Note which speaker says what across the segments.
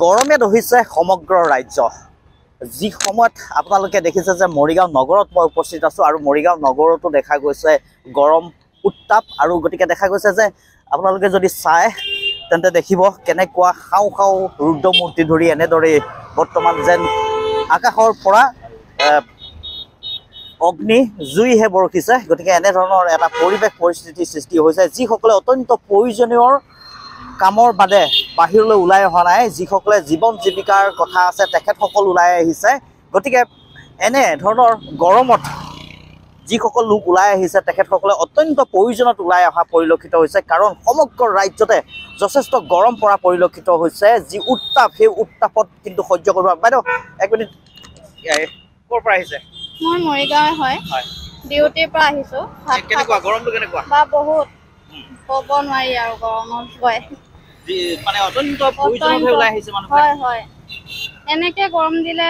Speaker 1: গৰমে দহিছে সমগ্ৰ ৰাজ্য যি সময়ত আপোনালোকে দেখিছে যে মৰিগাঁও নগৰত মই উপস্থিত আছো আৰু মৰিগাঁও নগৰতো দেখা গৈছে গৰম উত্তাপ আৰু গতিকে দেখা গৈছে যে আপোনালোকে যদি চাই তেন্তে দেখিব কেনেকুৱা খাও খাও ৰুদ্ৰমূৰ্তি ধৰি এনেদৰে বৰ্তমান যেন আকাশৰ পৰা অগ্নি জুইহে বৰষিছে গতিকে এনে ধৰণৰ এটা পৰিৱেশ পৰিস্থিতি সৃষ্টি হৈছে যিসকলে অত্যন্ত প্ৰয়োজনীয় কামৰ বাদে বাহিৰলৈ ওলাই অহা নাই যিসকলে জীৱন জীৱিকাৰ কথা আছে তেখেতসকল ওলাই আহিছে গতিকে এনে ধৰণৰ গৰমত যিসকল লোক ওলাই আহিছে তেখেতসকলে অত্যন্ত প্ৰয়োজনত ওলাই অহা পৰিলক্ষিত হৈছে কাৰণ সমগ্ৰ ৰাজ্যতে যথেষ্ট গৰম পৰা পৰিলক্ষিত হৈছে যি উত্তাপ সেই উত্তাপত কিন্তু সহ্য কৰিব বাইদেউ এক মিনিট ক'ৰ পৰা আহিছে
Speaker 2: মই মৰিগাঁৱে হয় ডিউটিৰ পৰা আহিছো
Speaker 1: কেনেকুৱা গৰমটো কেনেকুৱা
Speaker 2: বা বহুত ক'ব নোৱাৰি আৰু গৰমত গৈ
Speaker 1: মানে অত্যন্ত প্ৰয়োজনত ওলাই আহিছে মানুহ
Speaker 2: হয় হয় এনেকে গৰম দিলে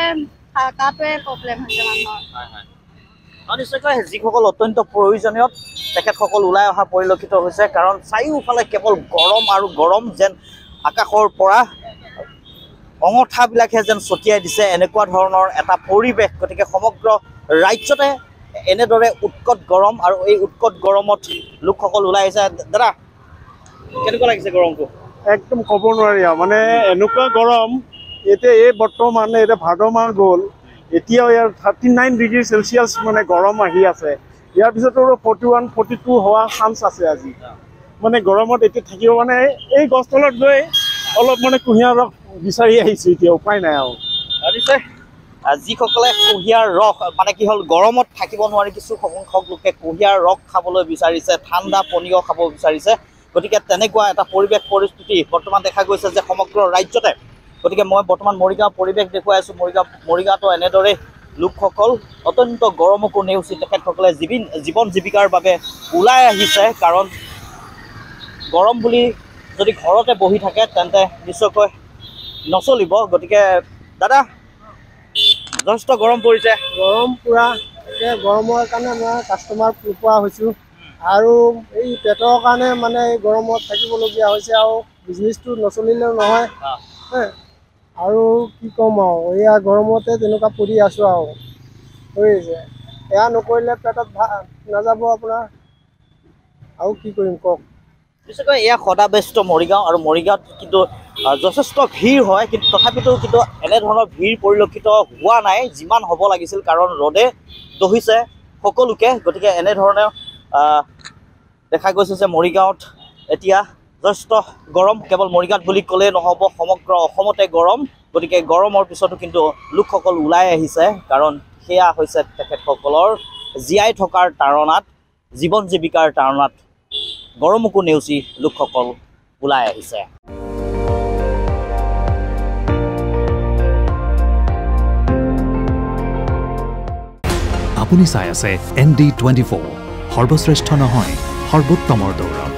Speaker 2: থাকাটোৱে প্ৰব্লেম হৈছে মানুহৰ
Speaker 1: হয় হয় নিশ্চয়কৈ যিসকল অত্যন্ত প্ৰয়োজনীয় তেখেতসকল ওলাই অহা পৰিলক্ষিত হৈছে কাৰণ চাৰিওফালে কেৱল গৰম আৰু গৰম যেন আকাশৰ পৰা অঙঠাবিলাকহে যেন ছটিয়াই দিছে এনেকুৱা ধৰণৰ এটা পৰিৱেশ গতিকে সমগ্ৰ ৰাজ্যতে এনেদৰে উৎকট গৰম আৰু এই উৎকট গৰমত লোকসকল ওলাই আহিছে দাদা কেনেকুৱা লাগিছে গৰমটো
Speaker 3: একদম ক'ব নোৱাৰি মানে এনেকুৱা গৰম এতিয়া এই বৰ্তমান এতিয়া ভাদ মাহ গ'ল এতিয়াও ইয়াৰ 39 ডিগ্ৰী চেলচিয়াছ মানে গৰম আহি আছে ইয়াৰ পিছতো 41 42 হোৱা চান্স আছে আজি মানে গৰমত এতিয়া থাকিব মানে এই গছ তলত গৈ অলপ মানে কুঁহিয়াৰ ৰস বিচাৰি আহিছে এতিয়া উপায় নাই আৰু
Speaker 1: নিশ্চয় যিসকলে কুঁহিয়াৰ ৰস মানে কি হ'ল গৰমত থাকিব নোৱাৰি কিছু সংখ্যক লোকে কুঁহিয়াৰ ৰস খাবলৈ বিচাৰিছে ঠাণ্ডা পানীয় খাব বিচাৰিছে গতিকে তেনেকুৱা এটা পৰিৱেশ পৰিস্থিতি বৰ্তমান দেখা গৈছে যে সমগ্ৰ ৰাজ্যতে গতিকে মই বৰ্তমান মৰিগাঁও পৰিৱেশ দেখুৱাই আছোঁ মৰিগাঁৱতো এনেদৰে লোকসকল অত্যন্ত গৰমকো নেওচি তেখেতসকলে জীৱন জীৱিকাৰ বাবে ওলাই আহিছে কাৰণ গৰম বুলি যদি ঘৰতে বহি থাকে তেন্তে নিশ্চয়কৈ নচলিব গতিকে দাদা যথেষ্ট গৰম পৰিছে
Speaker 3: গৰম পূৰা এতিয়া গৰমৰ কাৰণে মই কাষ্টমাৰ পোৱা হৈছোঁ আৰু এই পেটৰ কাৰণে মানে এই গৰমত থাকিবলগীয়া হৈছে আৰু বিজনেছটো নচলিলেও নহয় আৰু কি ক'ম আৰু এয়া গৰমতে তেনেকুৱা পৰি আছোঁ আৰু হৈছে এয়া নকৰিলে পেটত নাযাব আপোনাৰ আৰু কি কৰিম কওক
Speaker 1: নিশ্চয়কৈ এয়া সদাব্যস্ত মৰিগাঁও আৰু মৰিগাঁৱত কিন্তু যথেষ্ট ভিৰ হয় কিন্তু তথাপিতো কিন্তু এনেধৰণৰ ভিৰ পৰিলক্ষিত হোৱা নাই যিমান হ'ব লাগিছিল কাৰণ ৰ'দে দহিছে সকলোকে গতিকে এনেধৰণে দেখা গৈছে যে মৰিগাঁৱত এতিয়া যথেষ্ট গৰম কেৱল মৰিগাঁৱত বুলি ক'লেই নহ'ব সমগ্ৰ অসমতে গৰম গতিকে গৰমৰ পিছতো কিন্তু লোকসকল ওলাই আহিছে কাৰণ সেয়া হৈছে তেখেতসকলৰ জীয়াই থকাৰ তাৰণাত জীৱন জীৱিকাৰ তাৰণাত গৰমকো নেওচি লোকসকল ওলাই আহিছে
Speaker 4: আপুনি চাই আছে ND24 সৰ্বশ্ৰেষ্ঠ নহয় সৰ্বোত্তমৰ দৌৰ